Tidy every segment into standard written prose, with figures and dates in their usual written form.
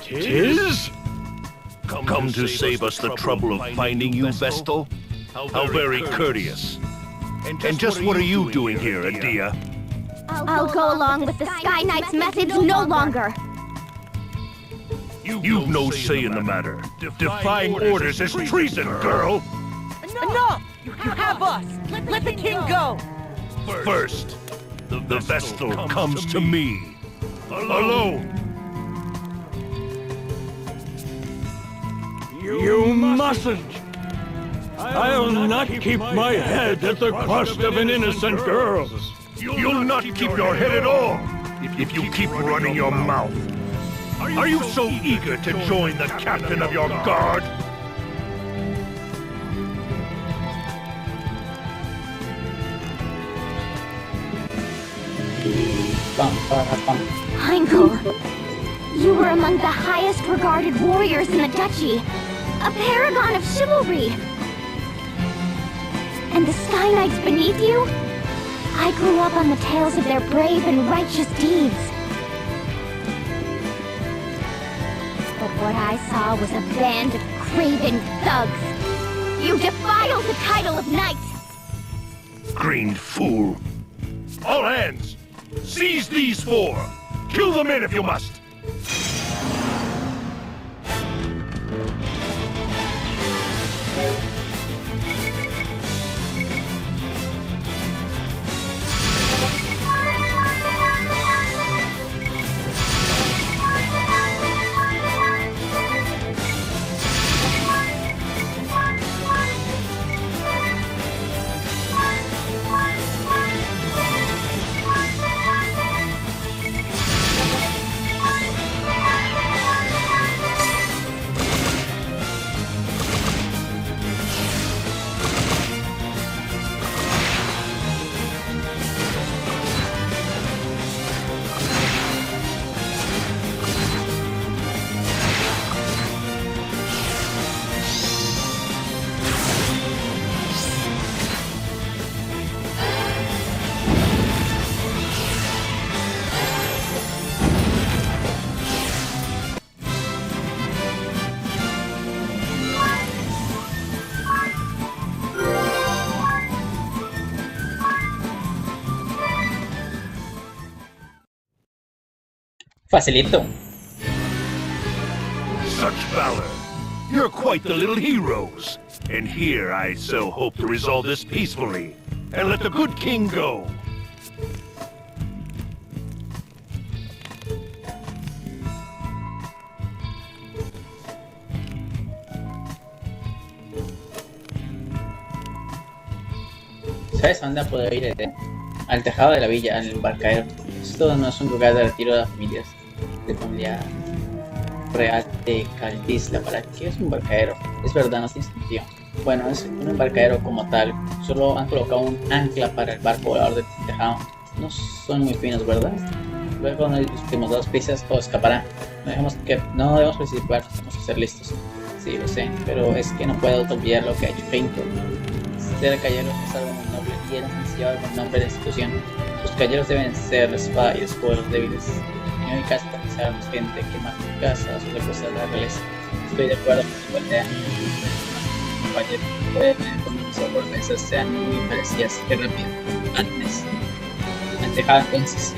'Tis? Come to save us the trouble of finding you, Vestal? How very courteous. And just what are you doing here, Adia? I'll go along with the Sky Knight's methods no longer. You've no say in the matter. Defying orders is treason, girl! Enough! You have us! Let the king go! First, the Vestal comes to me. Alone! You mustn't! I'll not keep my head at the cost of an innocent girl! You'll not keep your head at all if you keep running your mouth. Are you so eager to join the captain of your guard? Heinkel, you were among the highest regarded warriors in the duchy. A paragon of chivalry. And the Sky Knights beneath you? I grew up on the tales of their brave and righteous deeds. But what I saw was a band of craven thugs. You defiled the title of knight! Green fool! All hands! Seize these four! Kill the men if you must! Facilito. Such valor! You're quite the little heroes! And here I so hope to resolve this peacefully, and let the good king go! ¿Sabes a dónde puedo ir? Al tejado de la villa, al embarcadero. Esto no es un lugar de retiro de las familias. De familia real de Caldisla. ¿Para qué es un embarcadero? Es verdad, no tiene sentido. Bueno, es un embarcadero como tal. Solo han colocado un ancla para el barco volador del tejado. No son muy finos, ¿verdad? Luego nos últimos dos piezas o escapará. No debemos participar, tenemos que ser listos. Sí, lo sé, pero es que no puedo olvidar lo que ha hecho Heinkel. Ser caballero es algo muy noble y era un sencillo con nombre de institución. Los caballeros deben ser la espada y el escudo de los débiles. En mi caso, utilizar gente que más casas o cosas de la realeza. Estoy de acuerdo con su idea. Un caballero puede tener comienzos o fortalezas sean muy parecidas y rápido. Antes. Antejada entonces.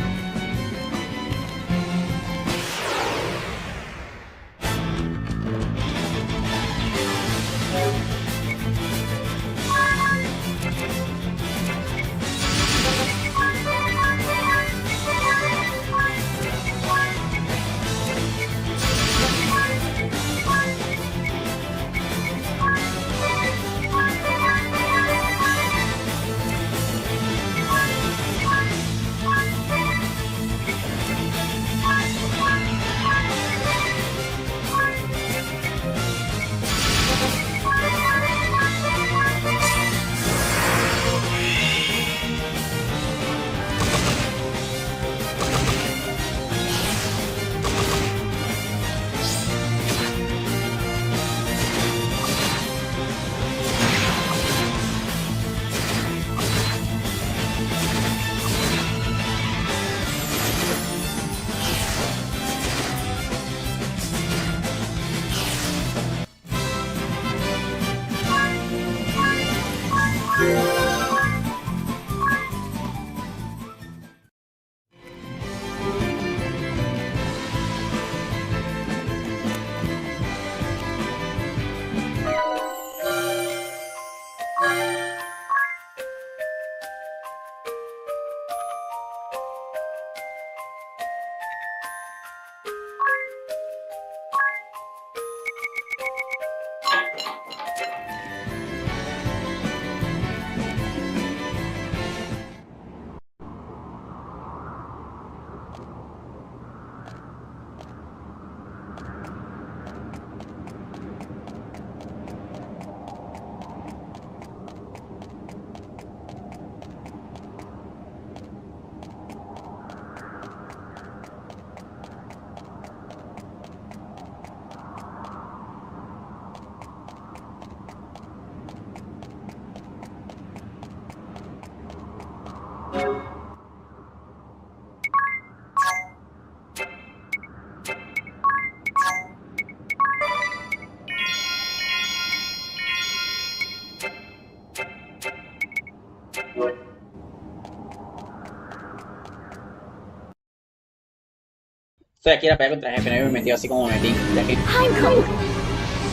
Estoy aquí a pelear contra el jefe, no me he metido así como me metí. De aquí. Heinkel!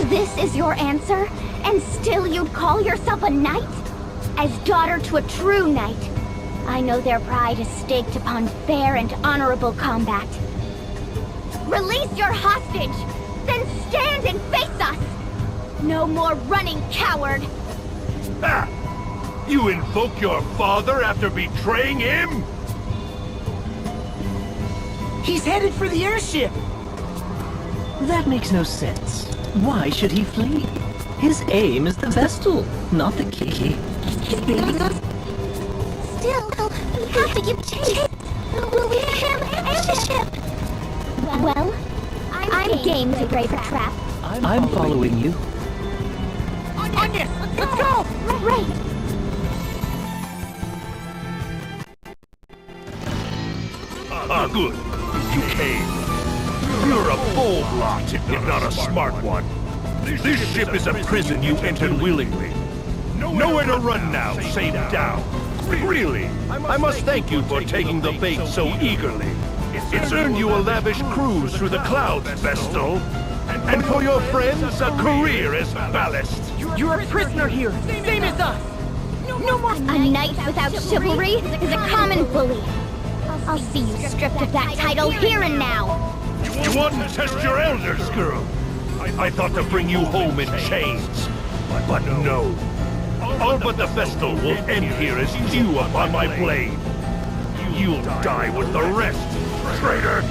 This is your answer? And still you'd call yourself a knight? As daughter to a true knight, I know their pride is staked upon fair and honorable combat. Release your hostage! Then stand and face us! No more running, coward! Ah! You invoke your father after betraying him? He's headed for the airship! That makes no sense. Why should he flee? His aim is the Vestal, not the Kiki. Still, we have to give chase! We'll leave him and the ship! Well, I'm game to break a trap. I'm following you. Anya, let's go! Right! Ah, good. You came. You're a bold lot, if not a smart one. This ship is a prison you entered willingly. Nowhere to run now, save down. Really, I must thank you for taking the bait so eagerly. It's earned you a lavish cruise through the clouds, Vestal. And for your friends, a career as ballast. You're a prisoner here, same as us! No more... A knight without chivalry is a common bully. I'll see you stripped of that title here and now. You want to test your elders, girl? I thought to bring you home in chains. But no. All but the Vestal will end here as dew upon my blade. You'll die with the rest, traitor!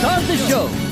Start the show!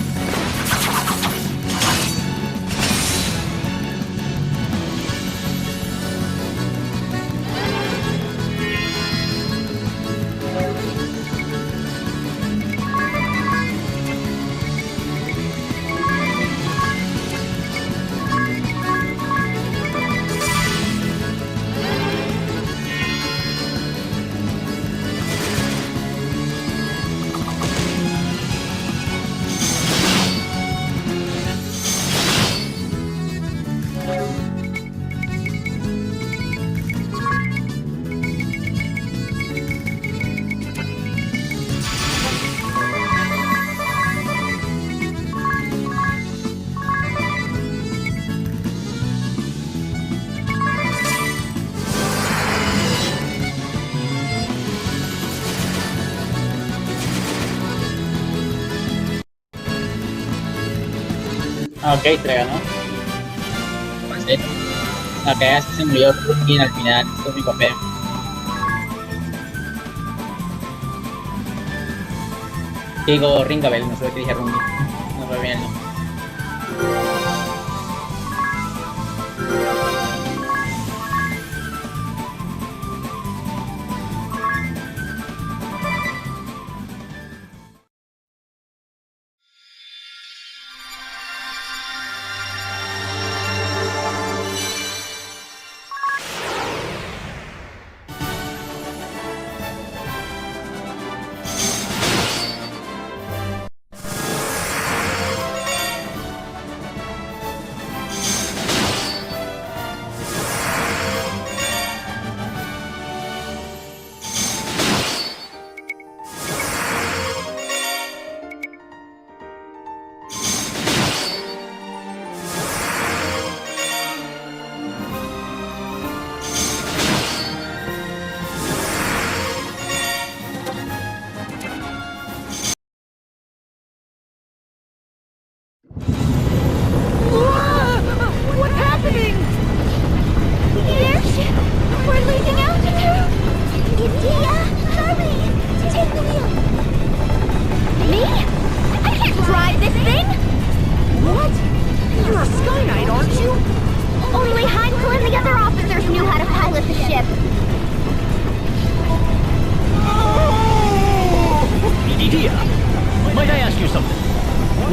Ok, te ganó. Pasé. Ok, así se murió Putin al final. Esto es mi papel. Digo Ringabel, no sé qué dije Rumbi. No fue bien el nombre.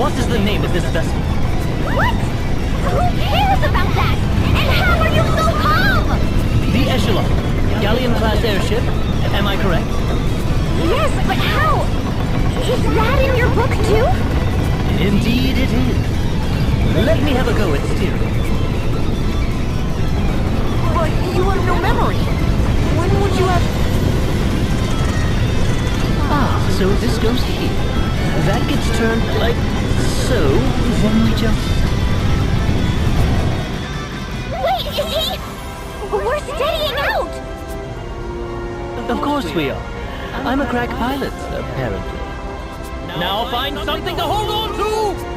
What is the name of this vessel? What? Who cares about that? And how are you so calm? The Echelon, galleon-class airship. Am I correct? Yes, but how? Is that in your book too? Indeed it is. Let me have a go at steering. But you have no memory. When would you have... Ah, so this goes here. That gets turned like so, then we just... Wait, is he? We're steadying out! Of course we are. I'm a crack pilot, apparently. Now find something to hold on to!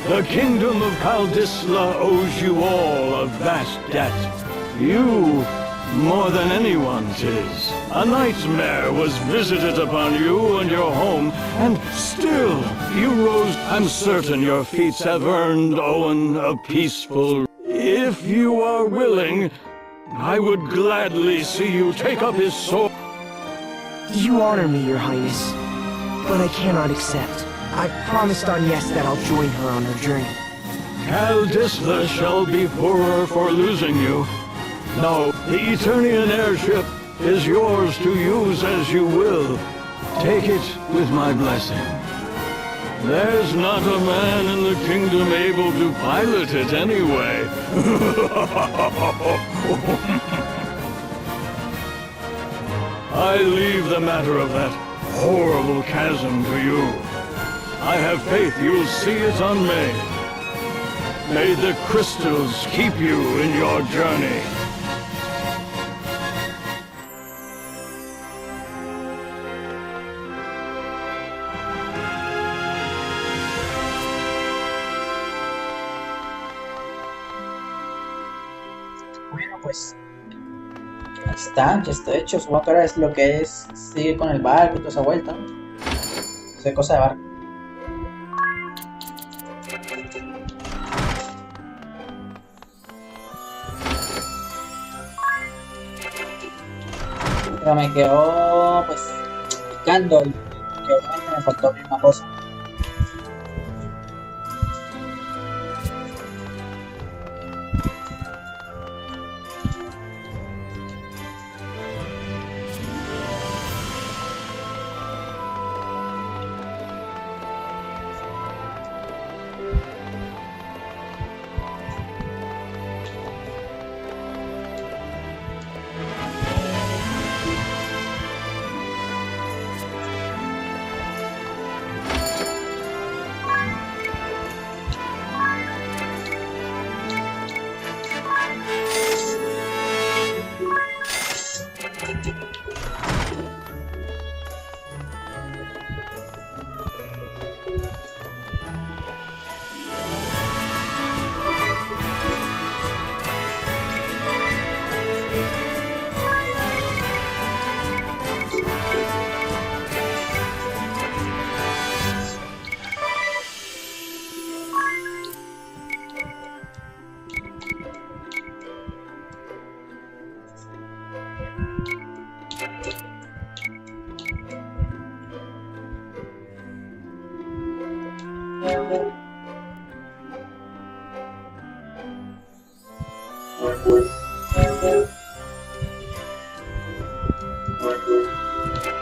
The kingdom of Kaldisla owes you all a vast debt. You, more than anyone, 'tis. A nightmare was visited upon you and your home, and still you rose. I'm certain your feats have earned Owen a peaceful. If you are willing, I would gladly see you take up his sword. You honor me, Your Highness, but I cannot accept. I promised Agnes that I'll join her on her journey. Kaldisla shall be poorer for losing you. No, the Eternian airship is yours to use as you will. Take it with my blessing. There's not a man in the kingdom able to pilot it anyway. I leave the matter of that horrible chasm to you. I have faith you'll see it unmade. May the crystals keep you in your journey. Bueno, pues ahí está, ya está hecho. Supongo que ahora es lo que es seguir con el barco y toda esa vuelta, ¿no? Hacer cosa de barco. Pero me quedó pues picando y que obviamente me faltó abrir una cosa.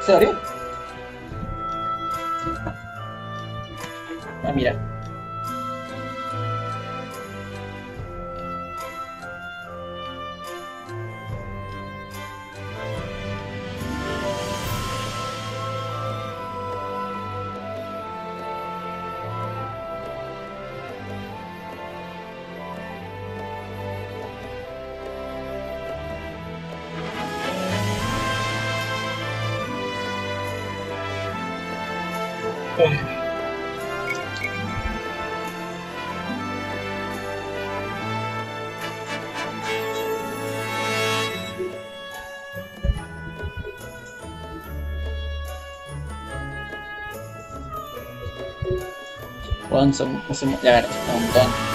¿Se abrió? Ah, mira. Bueno, ya agarré un montón.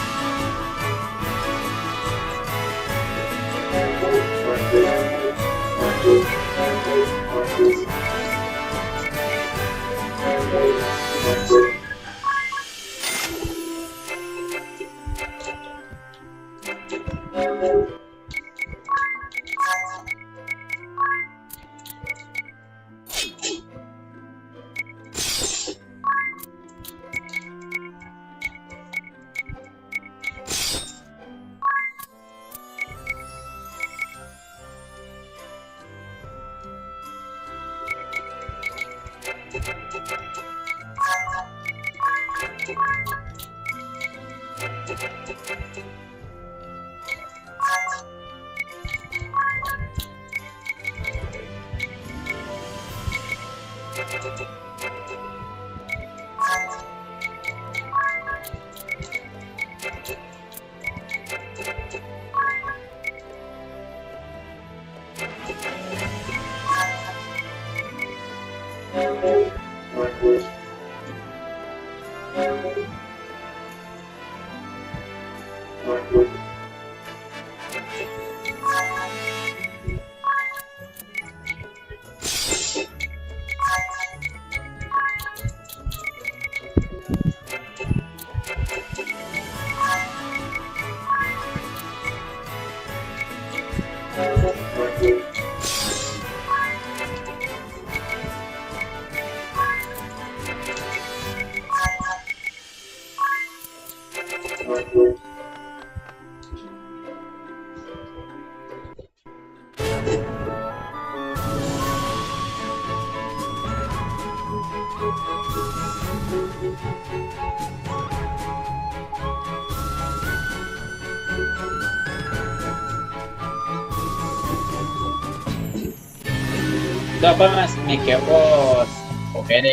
De todas formas, me quedo por coger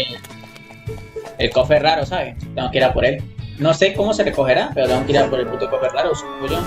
el cofre raro, ¿sabes? Tengo que ir a por él. No sé cómo se recogerá, pero tengo que ir a por el puto cofre raro, supongo yo.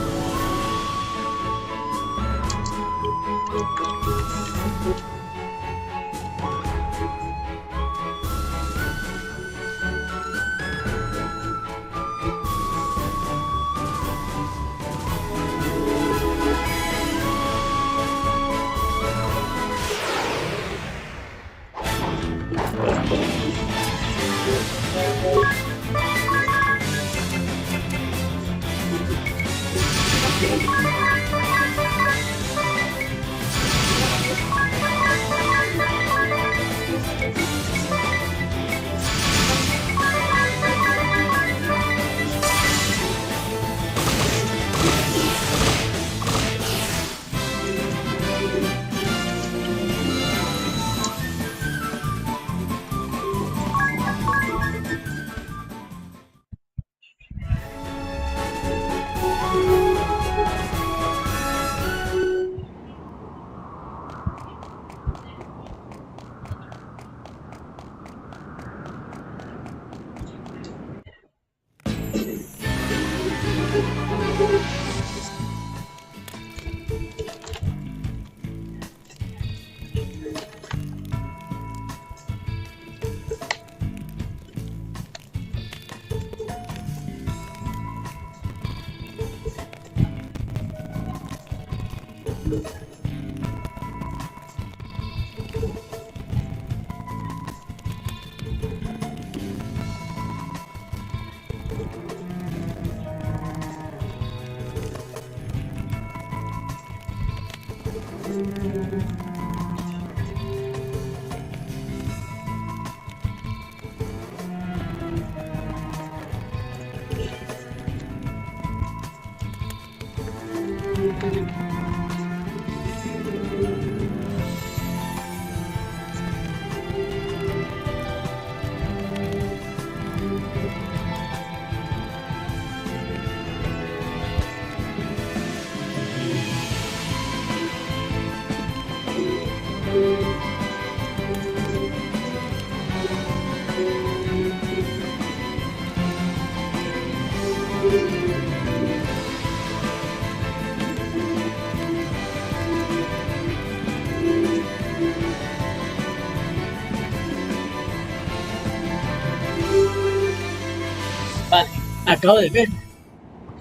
Vale, acabo de ver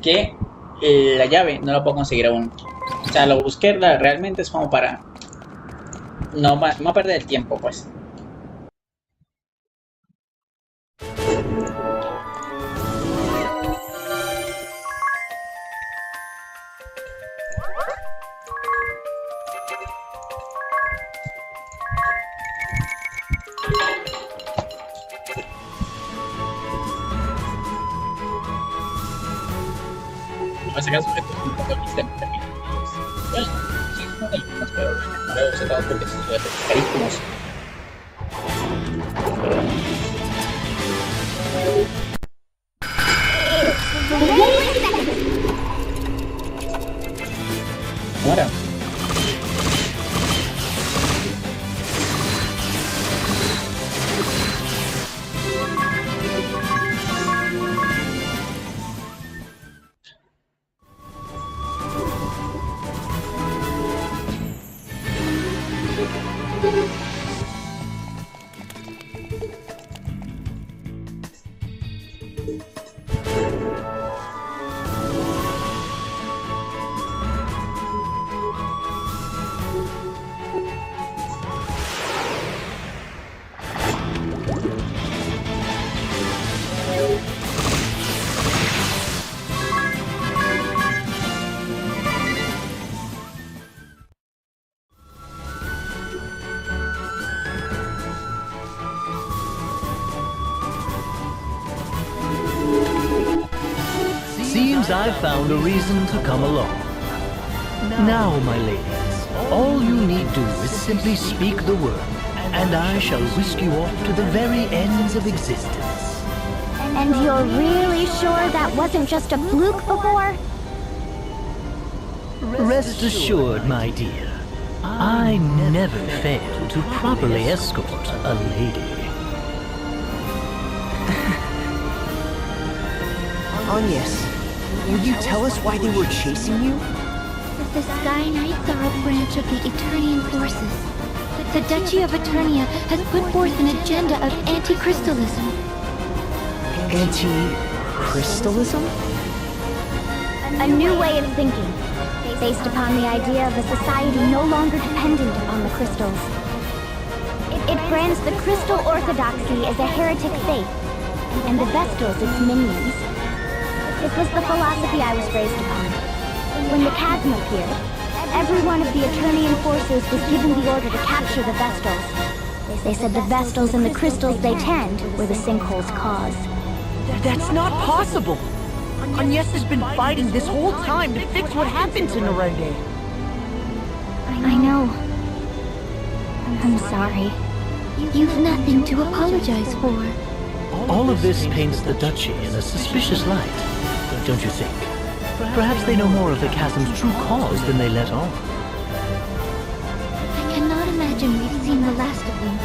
que la llave no la puedo conseguir aún. O sea, lo busqué realmente es como para no perder el tiempo, pues. Para sacar sujetos con un poco de vista en bueno, sí, no hay algunos, pero no lo he usado porque son sujetos carísimos. Ahora. Seems I've found a reason to come along. Now, my ladies, all you need do is simply speak the word, and I shall whisk you off to the very ends of existence. And you're really sure that wasn't just a fluke before? Rest assured, my dear, I never fail to properly escort a lady. Agnes, will you tell us why they were chasing you? The Sky Knights are a branch of the Eternian forces. The Duchy of Eternia has put forth an agenda of anti-crystalism. Anti-crystalism? A new way of thinking, based upon the idea of a society no longer dependent upon the crystals. It brands the crystal orthodoxy as a heretic faith, and the Vestals its minions. It was the philosophy I was raised upon. When the chasm appeared, every one of the Eternian forces was given the order to capture the Vestals. They said the Vestals and the crystals they tend were the sinkhole's cause. That's not possible! Agnes has been fighting this whole time to fix what happened to Narende. I know. I'm sorry. You've nothing to apologize for. All of this paints the Duchy in a suspicious light, don't you think? Perhaps they know more of the chasm's true cause than they let on. I cannot imagine we've seen the last of them.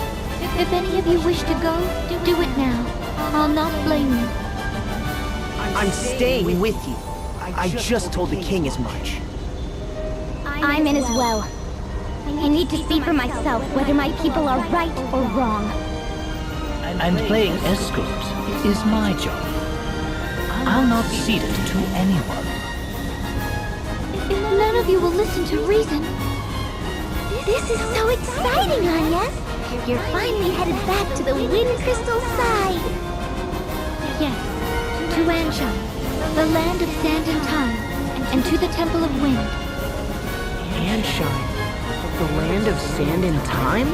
If any of you wish to go, do it now. I'll not blame you. I'm staying with you. I just told the king as much. I'm in as well. I need to see for myself whether my people are right or wrong. And playing escort is my job. I'll not cede it to anyone. If none of you will listen to reason... This is so exciting, Agnes! You're finally headed back to the Wind Crystal side! Yes, to Anshine, the land of sand and time, and to the Temple of Wind. Anshine, the land of sand and time?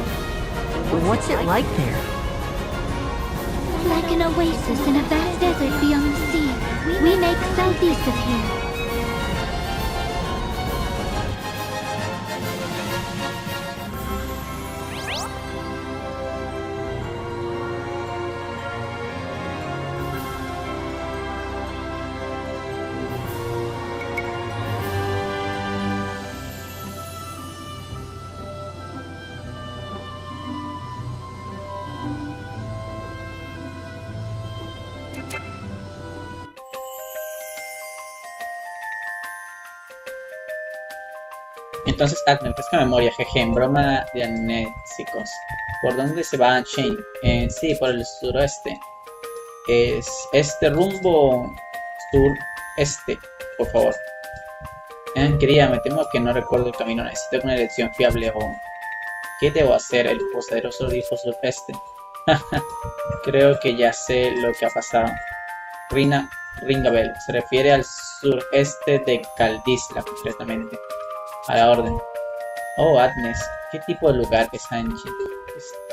What's it like there? Like an oasis in a vast desert beyond the sea. We make southeast of here. Entonces, me refresca memoria, jeje, en broma de amnésicos. ¿Por dónde se va Shane? Sí, por el suroeste. Es este rumbo sureste, por favor. Quería, me temo que no recuerdo el camino. Necesito una dirección fiable o... ¿Qué debo hacer? El poderoso dijo sureste. Creo que ya sé lo que ha pasado. Ringabel. Se refiere al sureste de Caldisla, concretamente. A la orden. Oh, Agnes, ¿qué tipo de lugar es Angie?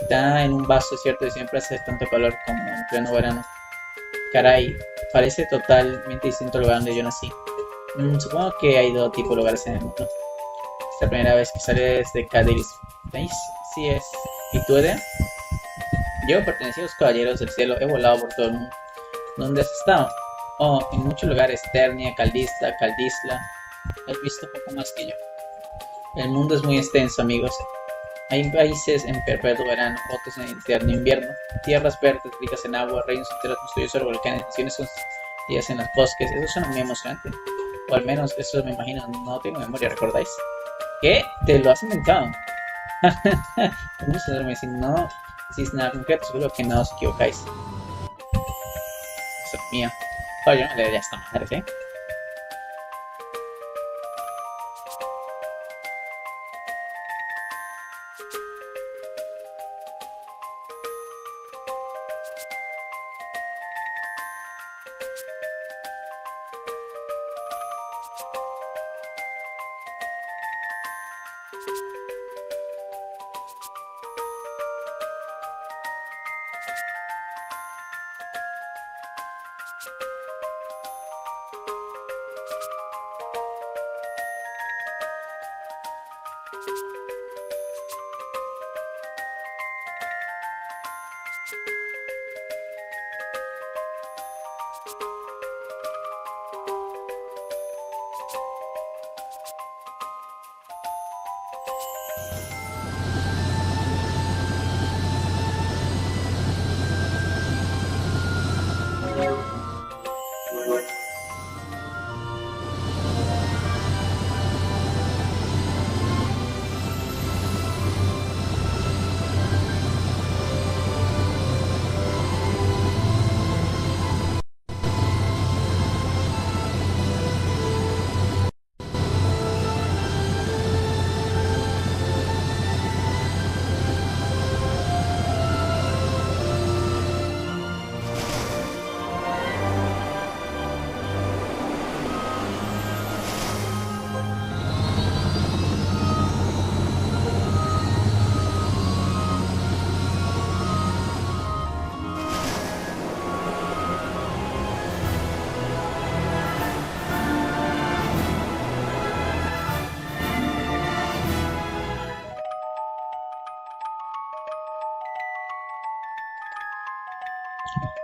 Está en un vasto desierto y siempre hace tanto calor como en pleno verano. Caray, parece totalmente distinto al lugar donde yo nací. Supongo que hay dos tipos de lugares en el mundo. Es la primera vez que sales de Cadiz. ¿Veis? Sí es. ¿Y tú, Edea? Yo pertenecí a los caballeros del cielo, he volado por todo el mundo. ¿Dónde has estado? Oh, en muchos lugares, Ternia, Caldisla. Has visto poco más que yo. El mundo es muy extenso, amigos. Hay países en perpetuo verano, otros en eterno invierno, tierras verdes ricas en agua, reinos enteros construidos sobre volcanes, naciones construidas en los bosques. Eso suena muy emocionante. O al menos eso me imagino, no tengo memoria, ¿recordáis? ¿Qué? ¿Te lo has inventado? Un señor me dice, no decís nada concreto, seguro que no os equivocáis. Dios mío. Oye, yo no leería esta madre, ¿eh?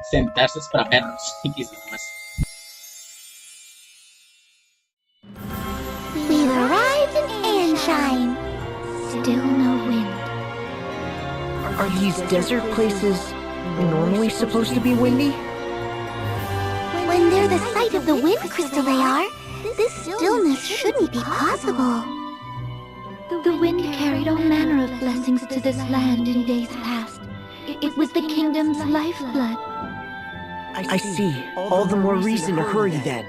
Sentarse es para perros. X nomás. We've arrived in Anshine. Still no wind. Are these desert places normally supposed to be windy? When they're the site of the wind crystal they are, this stillness shouldn't be possible. The wind carried all manner of blessings to this land in days past. It was the kingdom's lifeblood. I see. All the more reason to hurry then.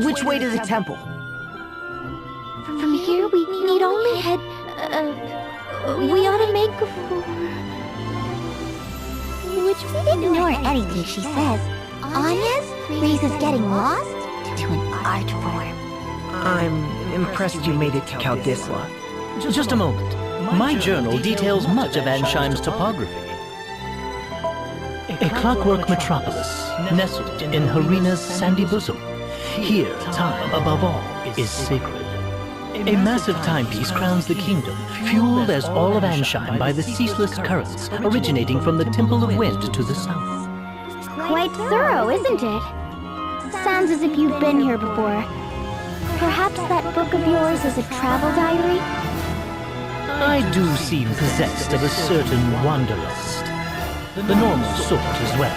Which way to the temple? From here we need only head... we ought to make for... Which we ignore anything she says. Anya's raises getting lost to an art form. I'm impressed you made it to Kaldisla. Just a moment. My journal details much of Ansheim's topography. A clockwork metropolis, nestled in Harina's sandy bosom. Here, time, above all, is sacred. A massive timepiece crowns the kingdom, fueled as all of Ansheim by the ceaseless currents originating from the Temple of Wind to the south. Quite thorough, isn't it? Sounds as if you've been here before. Perhaps that book of yours is a travel diary? I do seem possessed of a certain wanderlust. The normal sort as well.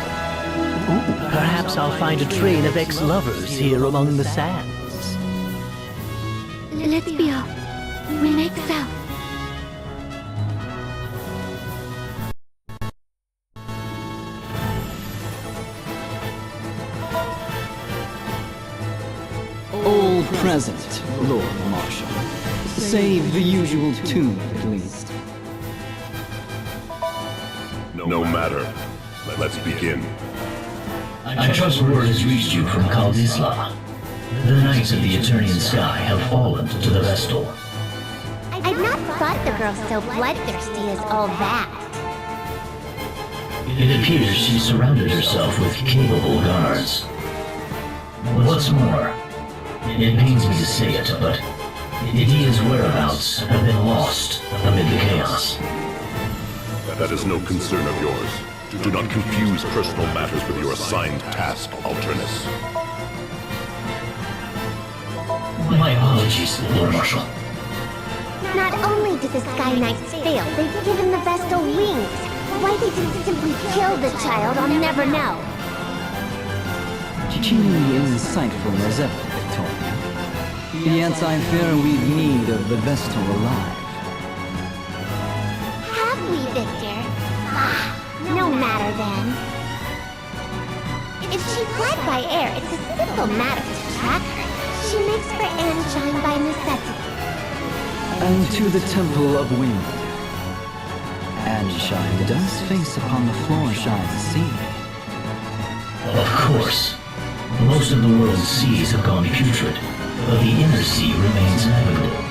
Ooh, perhaps I'll find a train of ex-lovers here among the sands. Let's be off. We make south. All present, Lord Marshal. Save the usual tune, at least. No matter. Let's begin. I trust word has reached you from Kaldisla. The Knights of the Eternian Sky have fallen to the Vestal. I'd not thought the girl so bloodthirsty as all that. It appears she surrounded herself with capable guards. What's more, it pains me to say it, but Idia's whereabouts have been lost amid the chaos. That is no concern of yours. Do not confuse personal matters with your assigned task, Alternus. My apologies, Lord Marshal. Not only did the Sky Knights fail, they've given the Vestal wings. Why they didn't simply kill the child, I'll never know. Keenly insightful as ever, Victoria. Yet I fear we've need of the Vestal alive. Have we, Victor? Ah, no matter then. If she fled by air, it's a simple matter to track her. She makes for Anshine by necessity. And to the Temple of Wind. Anshine does face upon the Floorshine Sea. Of course. Most of the world's seas have gone putrid, but the inner sea remains navigable.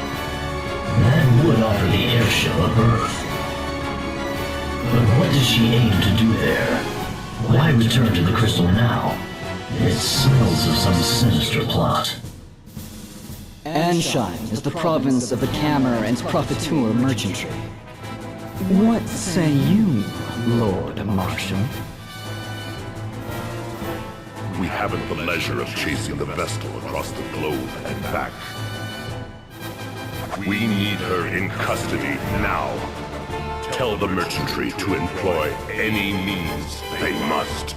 That would offer the airship a berth. But what does she aim to do there? Why return to the crystal now? It smells of some sinister plot. Anshine is the province of the Cammer and Profiteur merchantry. What say you, Lord Marshal? We haven't the leisure of chasing the Vestal across the globe and back. We need her in custody now. Tell the merchantry to employ any means they must.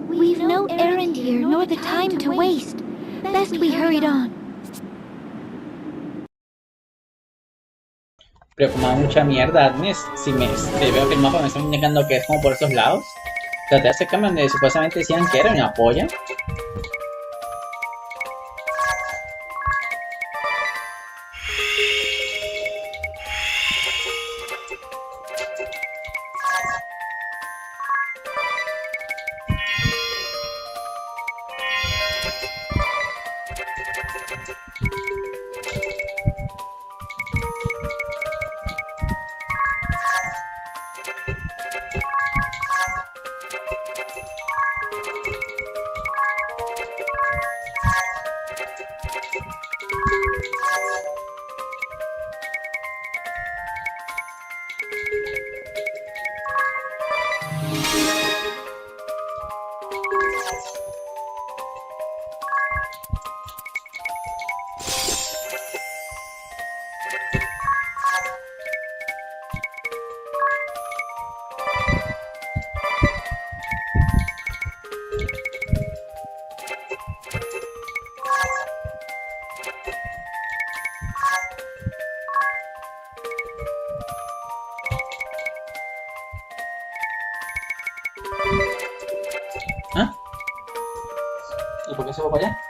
We've no errand here, nor the time to waste. Best we hurried on. Pero como hay mucha mierda, Agnes, si veo que el mapa me está indicando que es como por esos lados, traté de acercarme donde supuestamente decían que era una polla. algo para allá?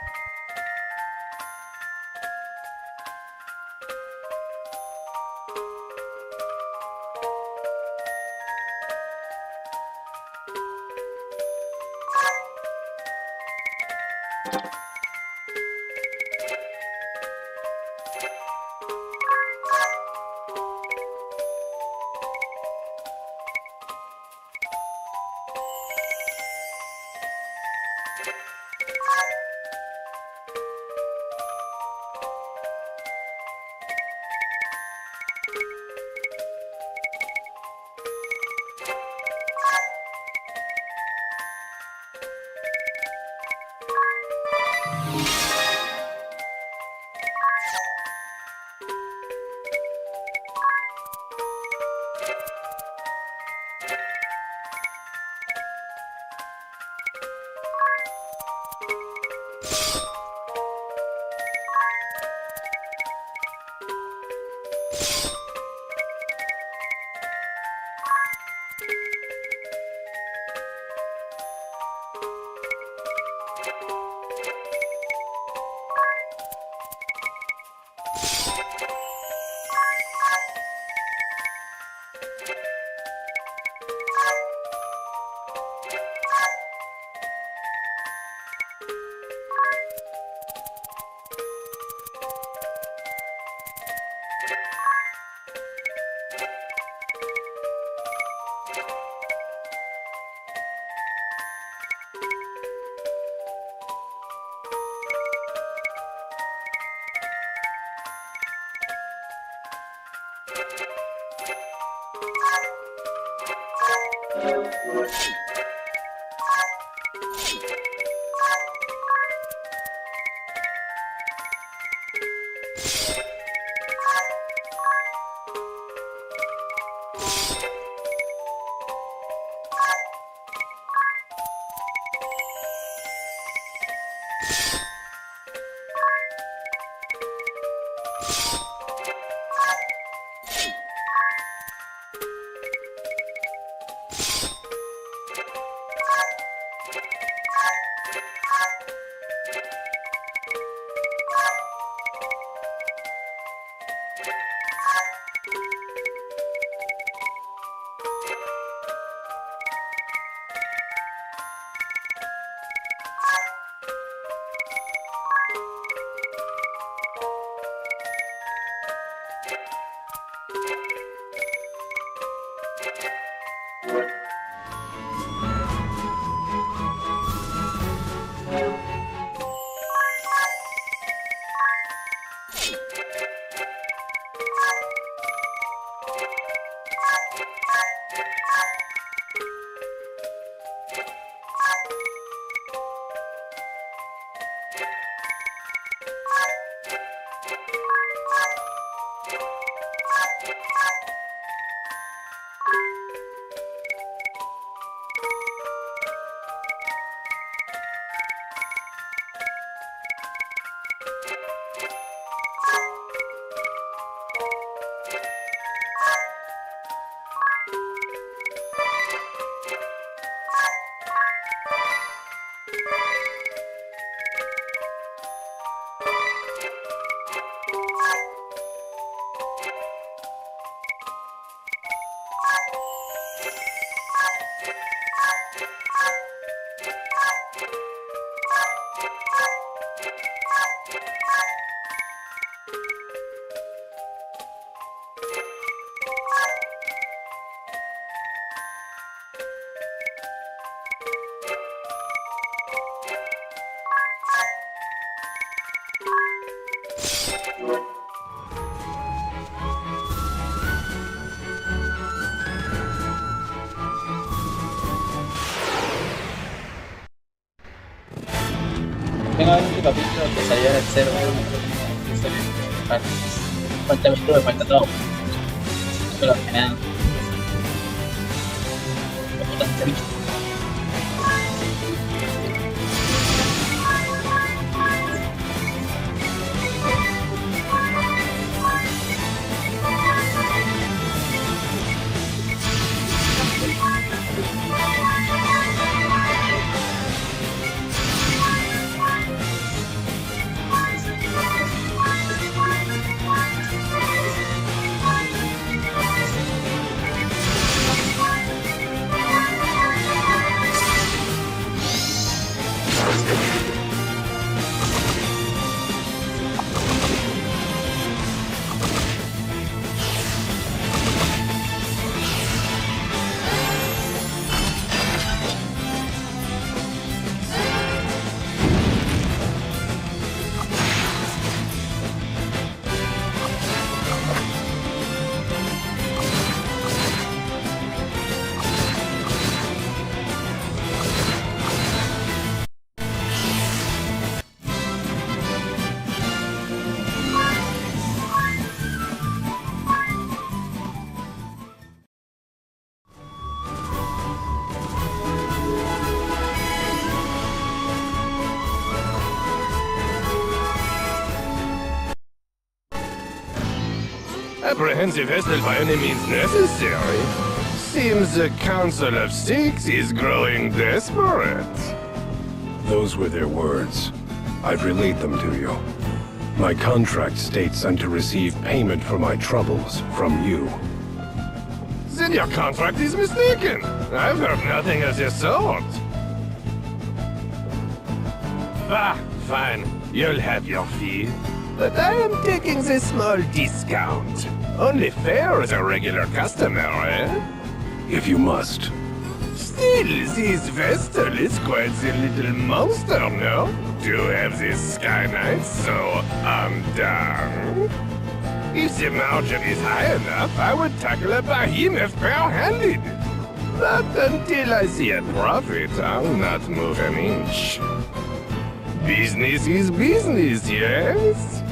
Tengo un capítulo que salió del cero. Falta me falta todo. Pero genial. Apprehensive hassle by any means necessary. Seems the Council of Six is growing desperate. Those were their words. I've relayed them to you. My contract states I'm to receive payment for my troubles from you. Then your contract is mistaken. I've heard nothing of the sort. Ah, fine. You'll have your fee. But I am taking the small discount. Only fair as a regular customer, eh? If you must. Still, this Vestal is quite the little monster, no? To have this Sky Knight so undone. If the margin is high enough, I would tackle a behemoth bare-handed. But until I see a profit, I'll not move an inch. Business is business, yes?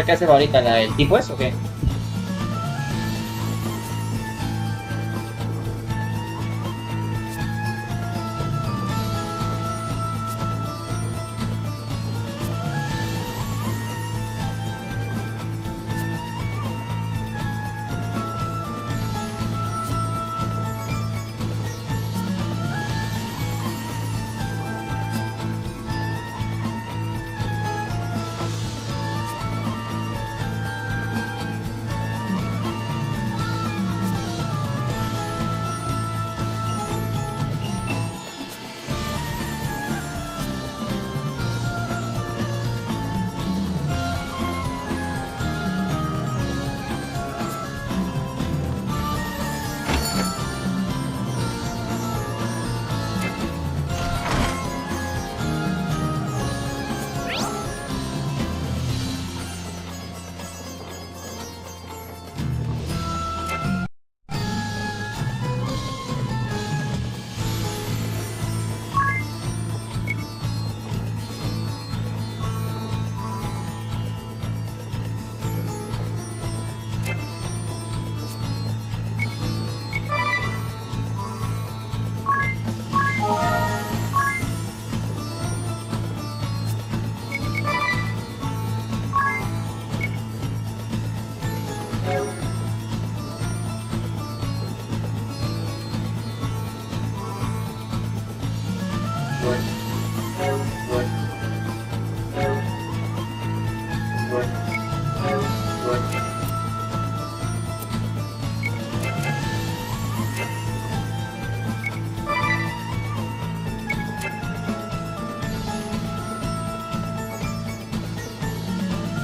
¿Qué haces ahorita? ¿El tipo es o qué?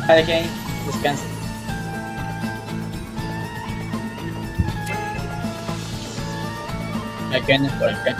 Cada quien descansa. Hay que ir por acá.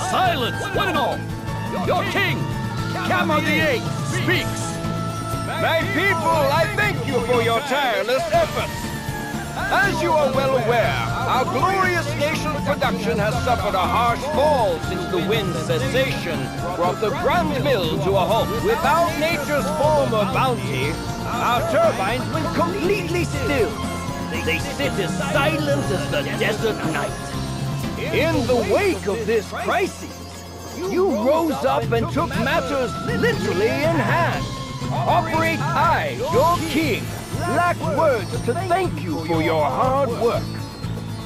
Silence, one and all! Your king, Camel the Eighth, speaks! My people, I thank you for your tireless efforts. As you are well aware, our glorious nation's production has suffered a harsh fall since the wind's cessation brought the grand mill to a halt. Without nature's former bounty, our turbines went completely still. They sit as silent as the desert night. In the wake of this crisis, you rose up and took matters literally in hand. Operate I, your king, lack words to thank you for your hard work.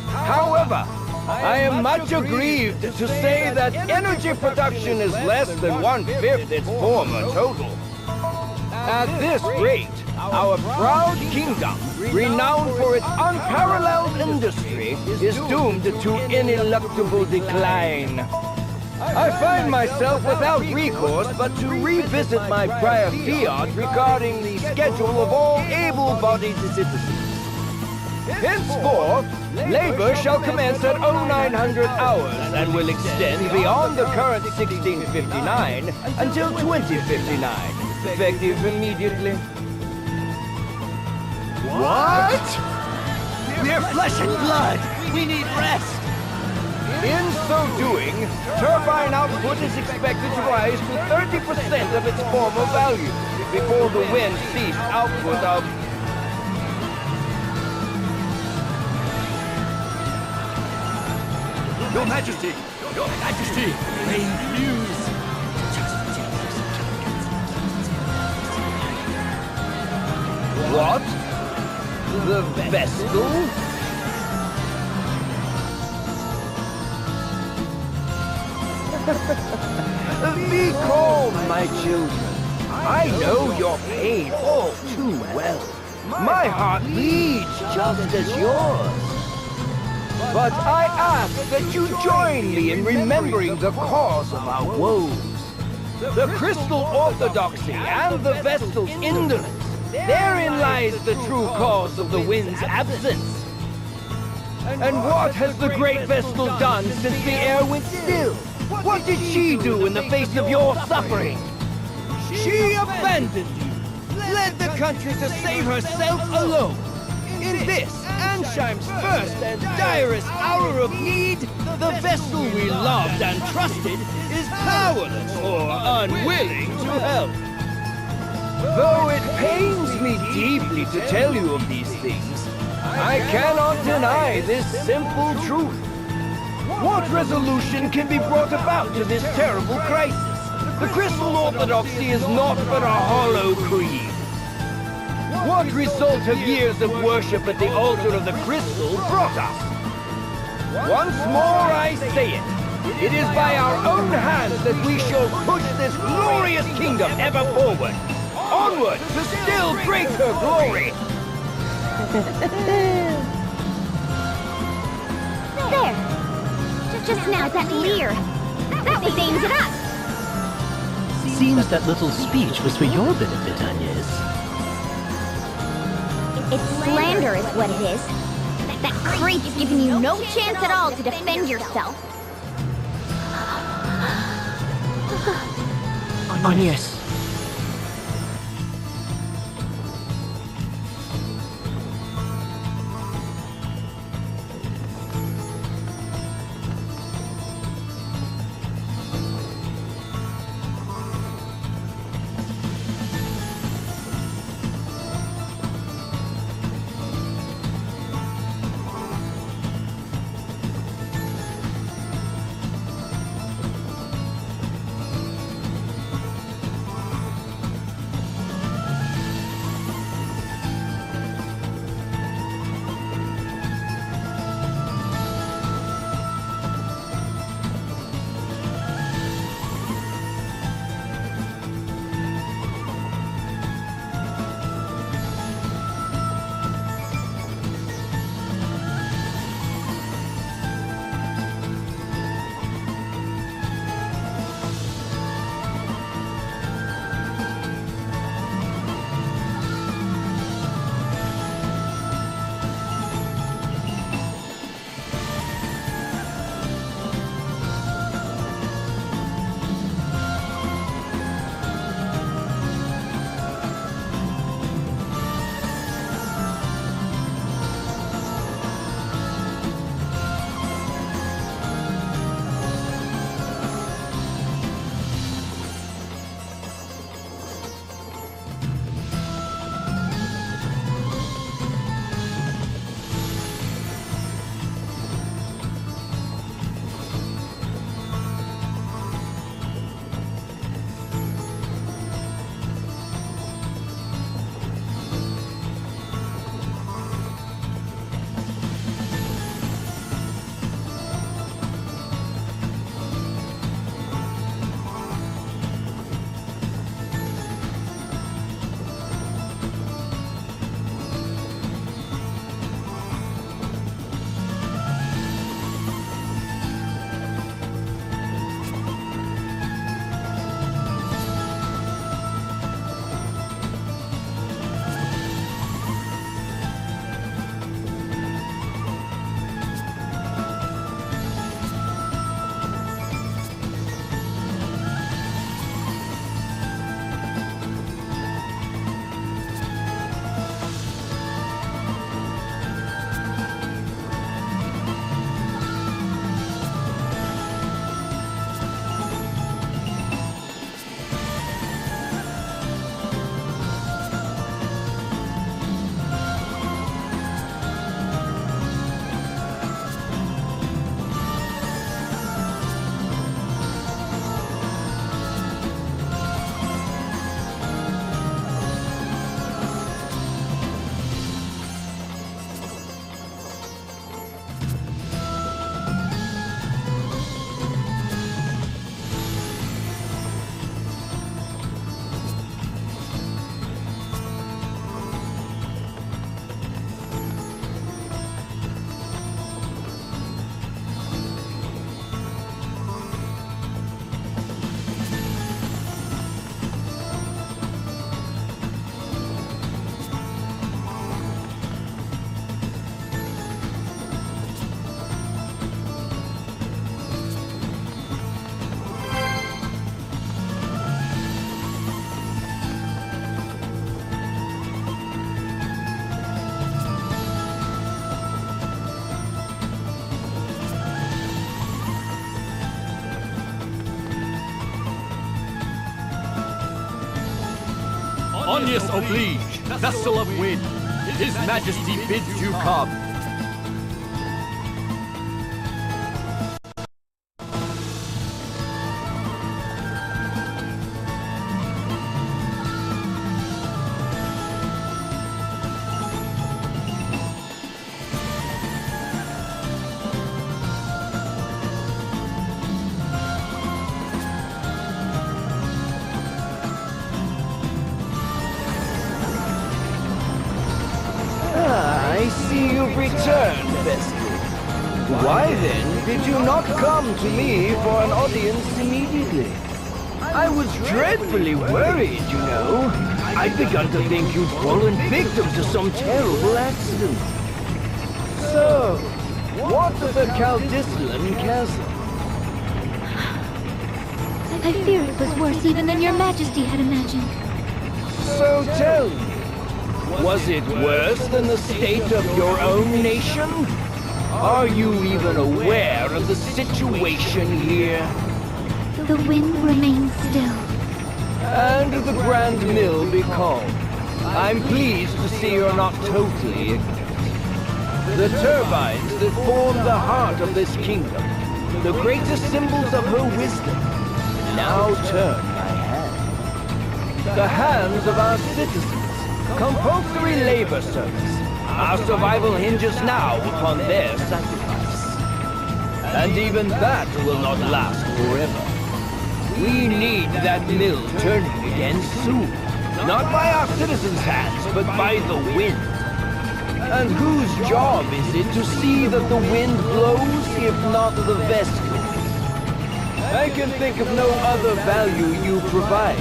However, I am much aggrieved to say that energy production is less than 1/5 its former total. At this rate, our proud kingdom, renowned for its unparalleled industry, is doomed to ineluctable decline. I find myself without recourse but to revisit my prior fiat regarding the schedule of all able-bodied citizens. Henceforth, labor shall commence at 0900 hours and will extend beyond the current 1659 until 2059, effective immediately. What? Mere flesh and blood! We need rest! In so doing, turbine output is expected to rise to 30% of its former value before the wind ceased output of... Your Majesty! Your Majesty! Rain news! What? The Vestal? Be calm, my children. I know your pain all too well. My heart bleeds just as yours. But I ask that you join me in remembering the cause of our woes. The crystal orthodoxy and the Vestal's indolence. Therein lies the true cause of the wind's absence. And what has the great Vestal done since the air went still? What did she do in the face of your suffering? She abandoned you, led the country to save herself alone. In this, Ansheim's first and direst hour of need, the Vestal we loved and trusted is powerless or unwilling to help. Though it pains me deeply to tell you of these things, I cannot deny this simple truth. What resolution can be brought about to this terrible crisis? The Crystal Orthodoxy is naught but a hollow creed. What result have years of worship at the altar of the Crystal brought us? Once more I say it. It is by our own hands that we shall push this glorious kingdom ever forward. Onward to still greater glory! There! Just now, that leer. That was aimed at us! Seems that little speech was for your benefit, Agnes. It's slander is what it is. That creep's giving you no chance at all to defend yourself. Agnes. Onius oblige, vessel of wind. His Majesty bids you come. I see you've returned, Bestie. Why then did you not come to me for an audience immediately? I was dreadfully worried, you know. I'd begun to think you'd fallen victim to some terrible accident. So, what of the Caldislan Chasm? I fear it was worse even than your Majesty had imagined. So tell me, was it worse than the state of your own nation? Are you even aware of the situation here? The wind remains still. And the Grand Mill be calm. I'm pleased to see you're not totally ignorant. The turbines that form the heart of this kingdom, the greatest symbols of her wisdom, now turn by hand. The hands of our citizens. Compulsory labor service. Our survival hinges now upon their sacrifice. And even that will not last forever. We need that mill turning again soon. Not by our citizens' hands, but by the wind. And whose job is it to see that the wind blows, if not the Vestals? I can think of no other value you provide,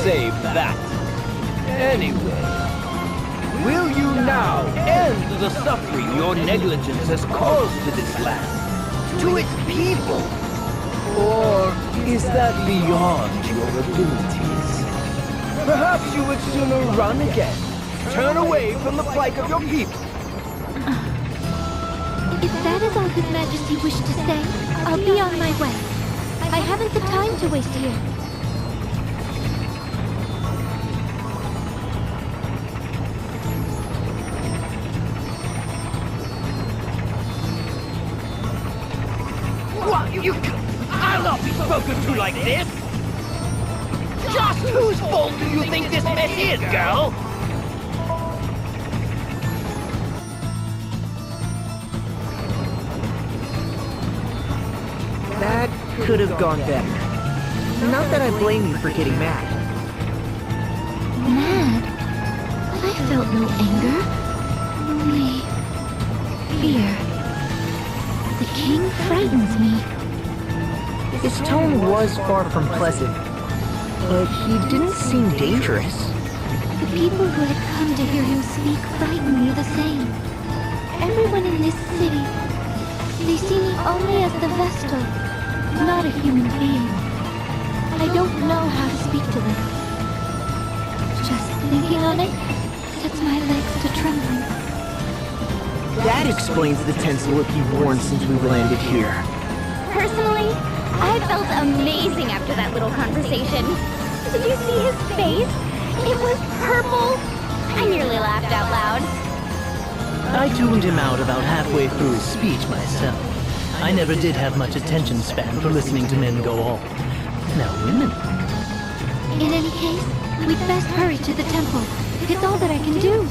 save that. Anyway, will you now end the suffering your negligence has caused to this land, to its people? Or is that beyond your abilities? Perhaps you would sooner run again, turn away from the plight of your people. If that is all His Majesty wished to say, I'll be on my way. I haven't the time to waste here. What? I'll not be spoken to like this! Just whose fault do you think this mess is, girl? That could have gone better. Not that I blame you for getting mad. Mad? But I felt no anger. Only fear. The king frightens me. His tone was far from pleasant, but he didn't seem dangerous. The people who had come to hear him speak frighten me the same. Everyone in this city, they see me only as the Vestal, not a human being. I don't know how to speak to them. Just thinking on it sets my legs to trembling. That explains the tense look you've worn since we landed here. Personally, I felt amazing after that little conversation. Did you see his face? It was purple. I nearly laughed out loud. I tuned him out about halfway through his speech myself. I never did have much attention span for listening to men go on. Now women... In any case, we'd best hurry to the temple. It's all that I can do.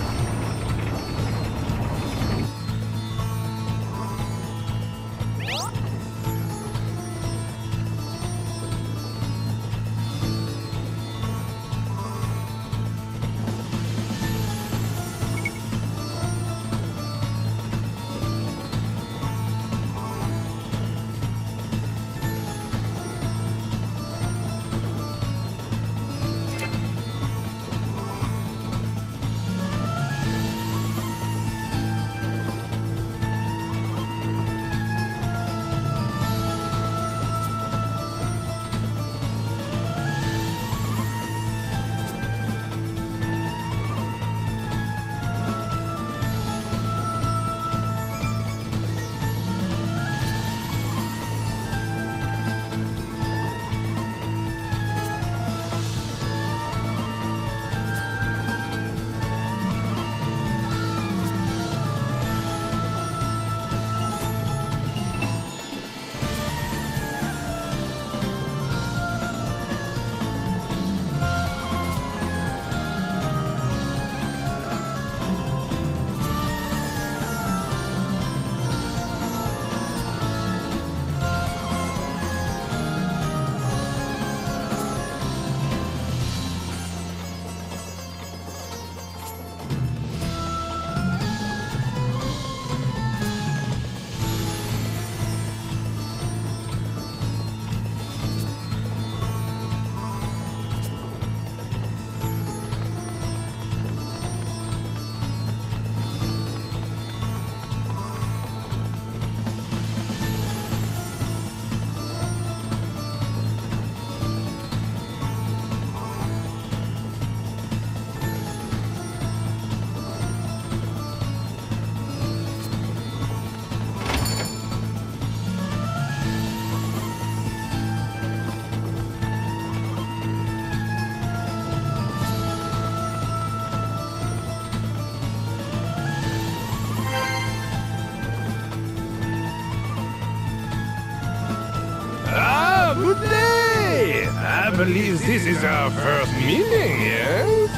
believe this is our first meeting, yes?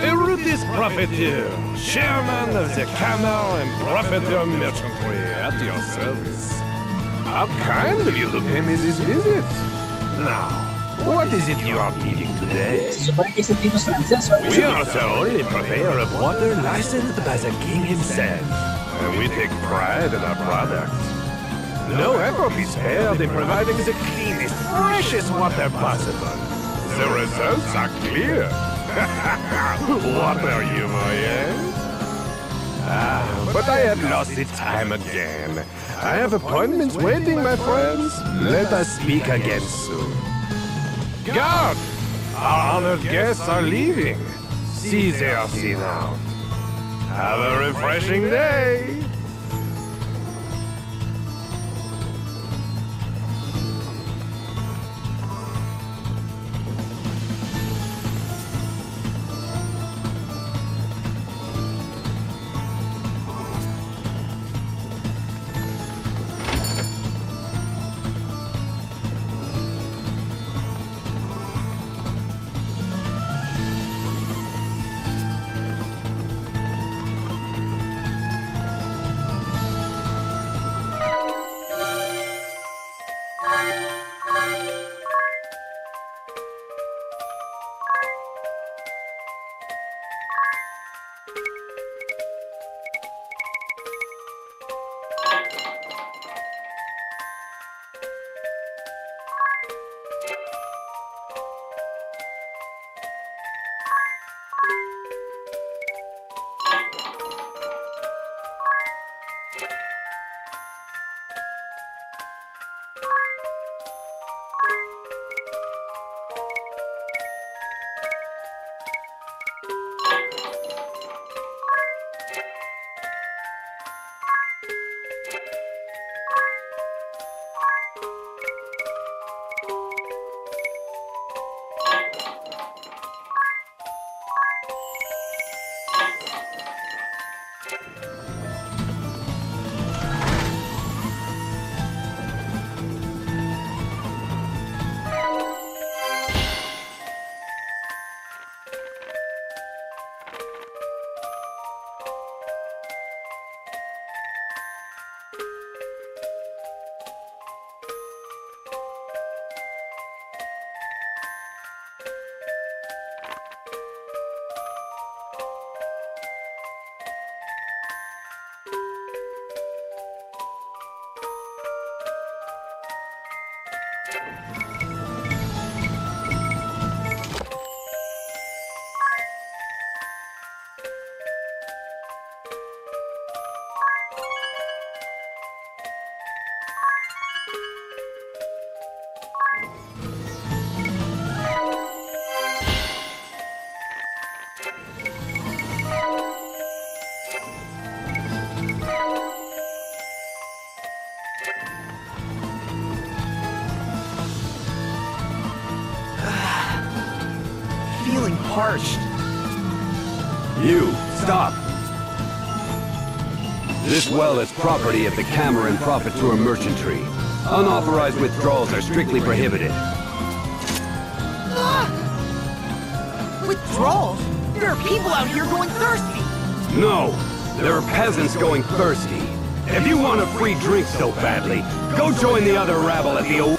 Erudice Profiteer, Chairman of the Camera and Profiteer Merchantry, at your service. How kind of you to pay me this visit. Now, what is it you are needing today? We are the only purveyor of water licensed by the king himself, and we take pride in our product. No effort is spared in providing the cleanest, freshest water possible. The results are clear. Water humor, yes? But I have lost the time again. I have appointments waiting, my friends. Let us speak again soon. Guard! Our honored guests are leaving. See they are seen out. Have a refreshing day! Feeling parched. You, stop! This well is property of the Camera and Profiteer Merchantry. Unauthorized withdrawals are strictly prohibited. Withdrawals? There are people out here going thirsty! No! There are peasants going thirsty. If you want a free drink so badly, go join the other rabble at the old...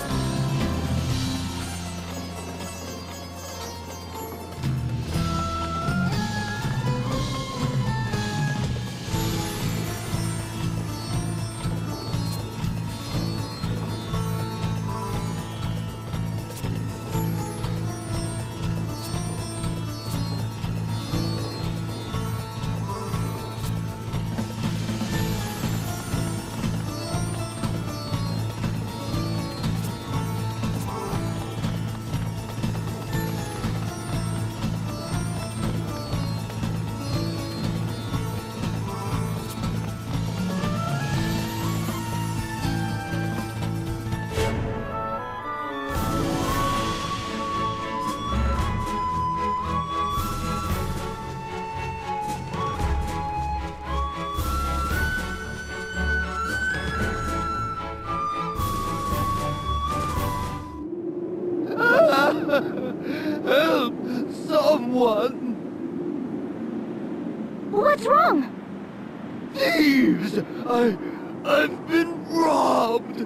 What's wrong? Thieves! I've been robbed!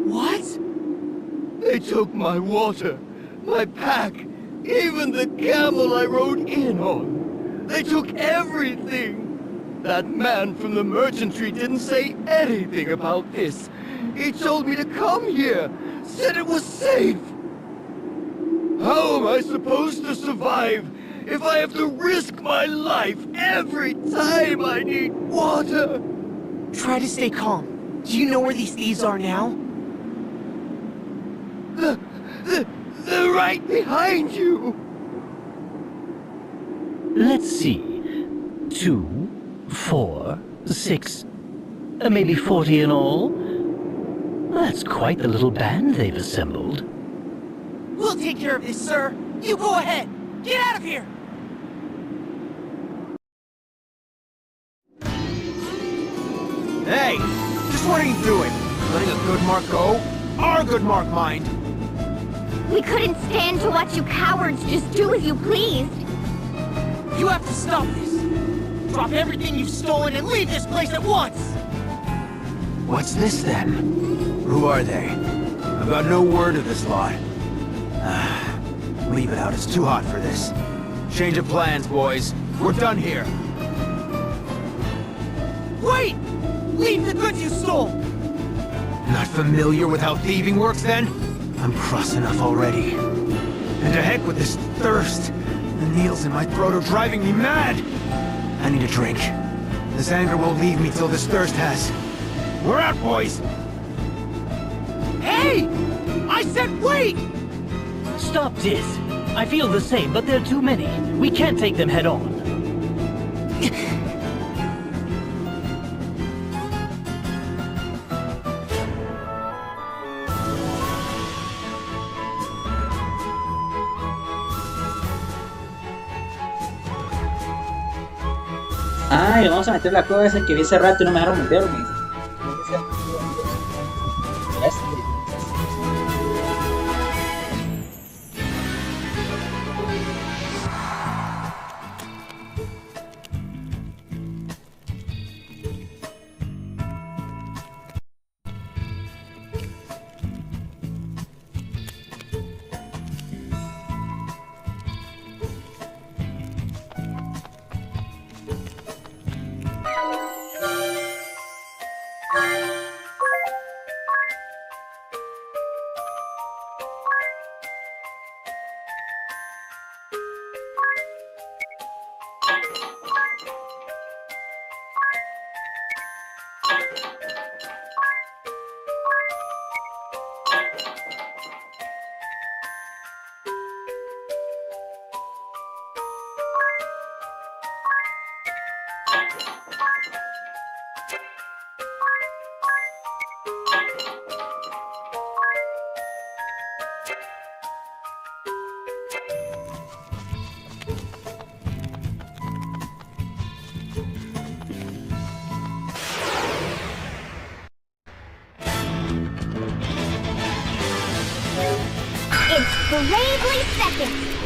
What? They took my water, my pack, even the camel I rode in on. They took everything! That man from the merchantry didn't say anything about this. He told me to come here, said it was safe. How am I supposed to survive if I have to risk my life every time I need water? Try to stay calm. Do you know where these thieves are now? They're right behind you! Let's see. 2, 4, 6, maybe 40 in all. That's quite the little band they've assembled. We'll take care of this, sir. You go ahead. Get out of here! Hey! Just what are you doing? Letting a good mark go? Our good mark, mind! We couldn't stand to watch you cowards just do as you pleased. You have to stop this. Drop everything you've stolen and leave this place at once! What's this then? Who are they? I've got no word of this lot. Leave it out, it's too hot for this. Change of plans, boys. We're done here. Wait! Leave the goods you stole! Not familiar with how thieving works, then? I'm cross enough already. And to heck with this thirst. The needles in my throat are driving me mad! I need a drink. This anger won't leave me till this thirst has. We're out, boys! Hey! I said wait! Stop this! I feel the same, but they're too many. We can't take them head on. Ah, y vamos a meter la cueva esa que vi hace rato y no me dejaron meterme. It's Bravely Second.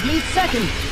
give me second.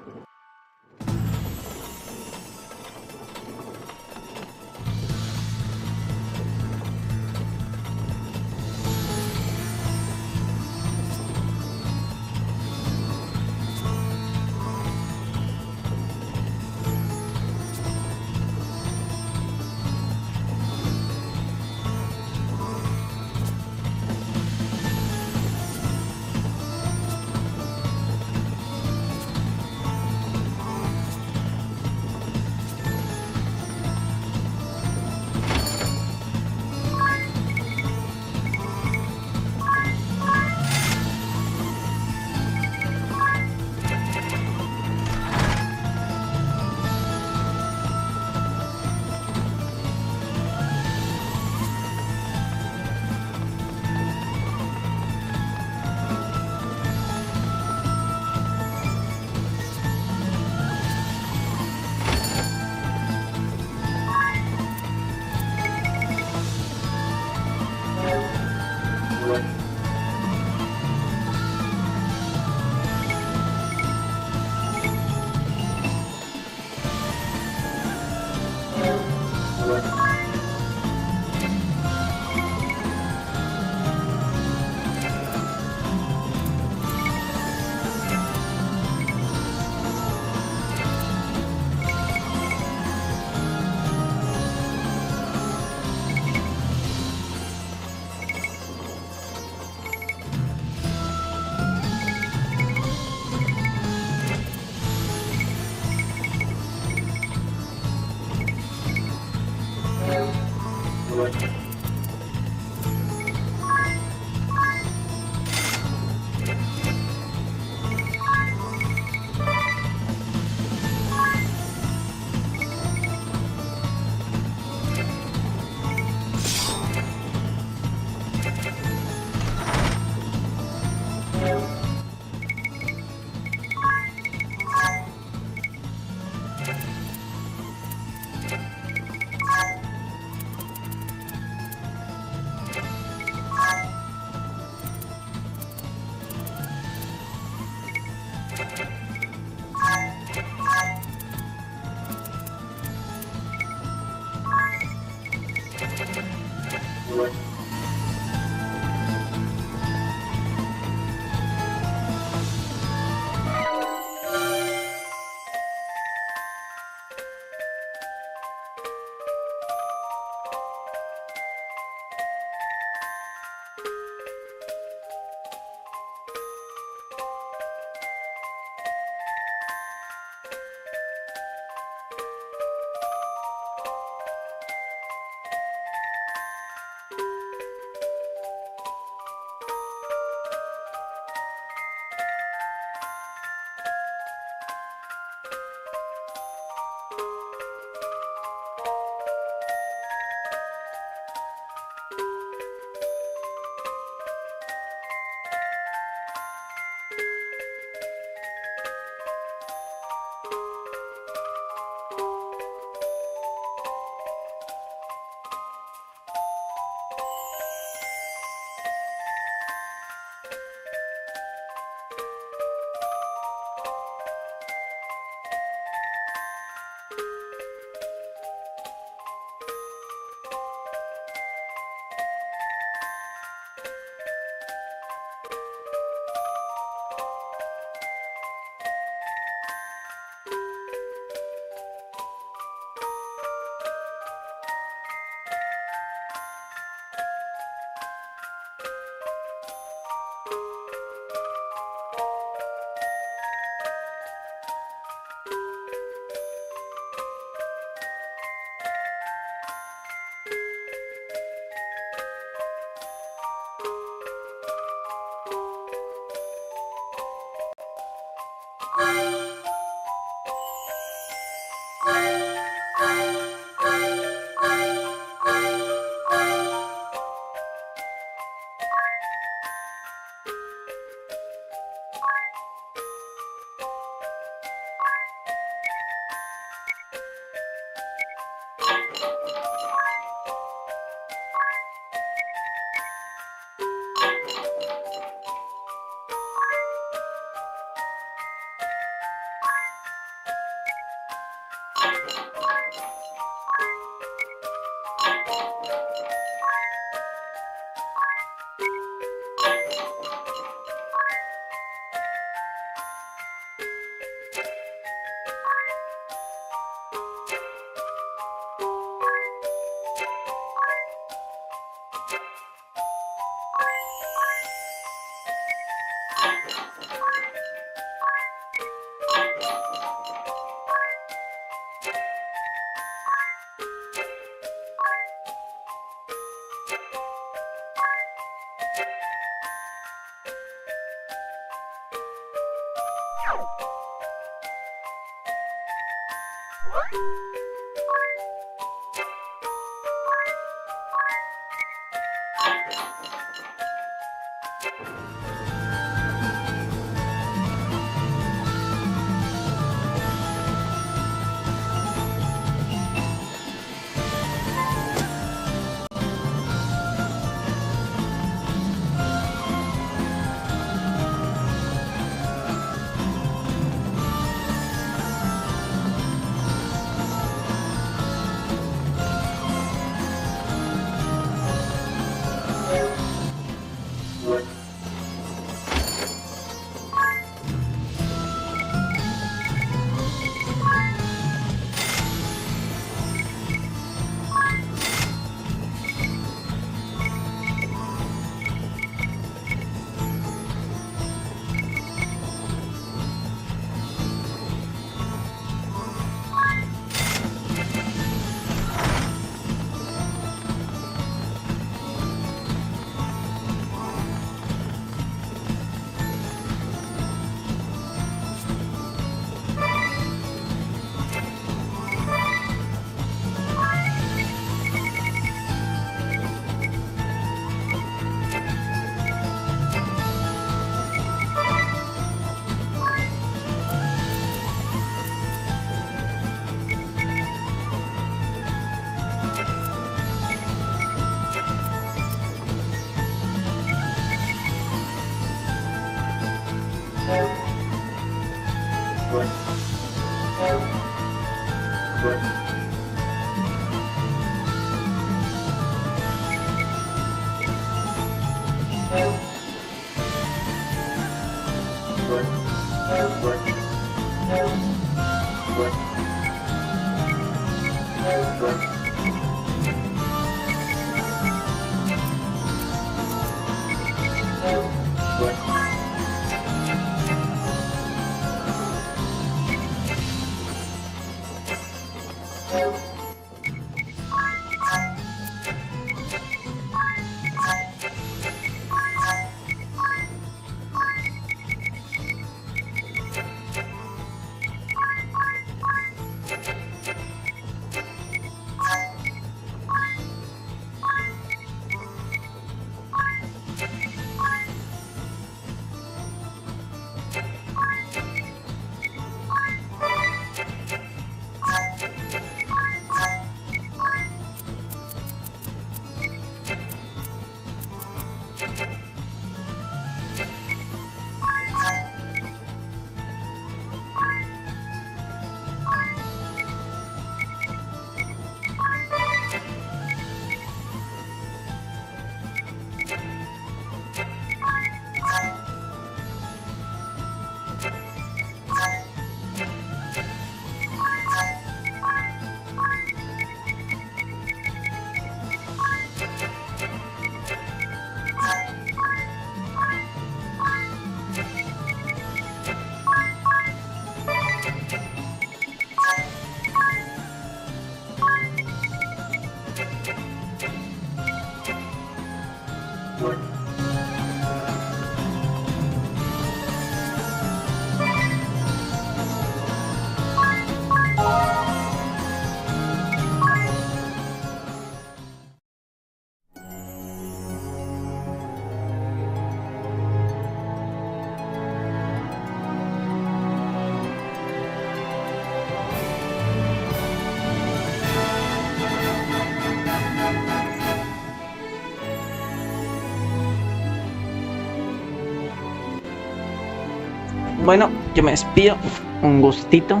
Bueno, yo me despido. Un gustito.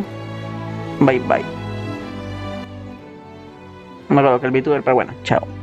Bye bye. No me acuerdo que el VTuber, pero bueno, chao.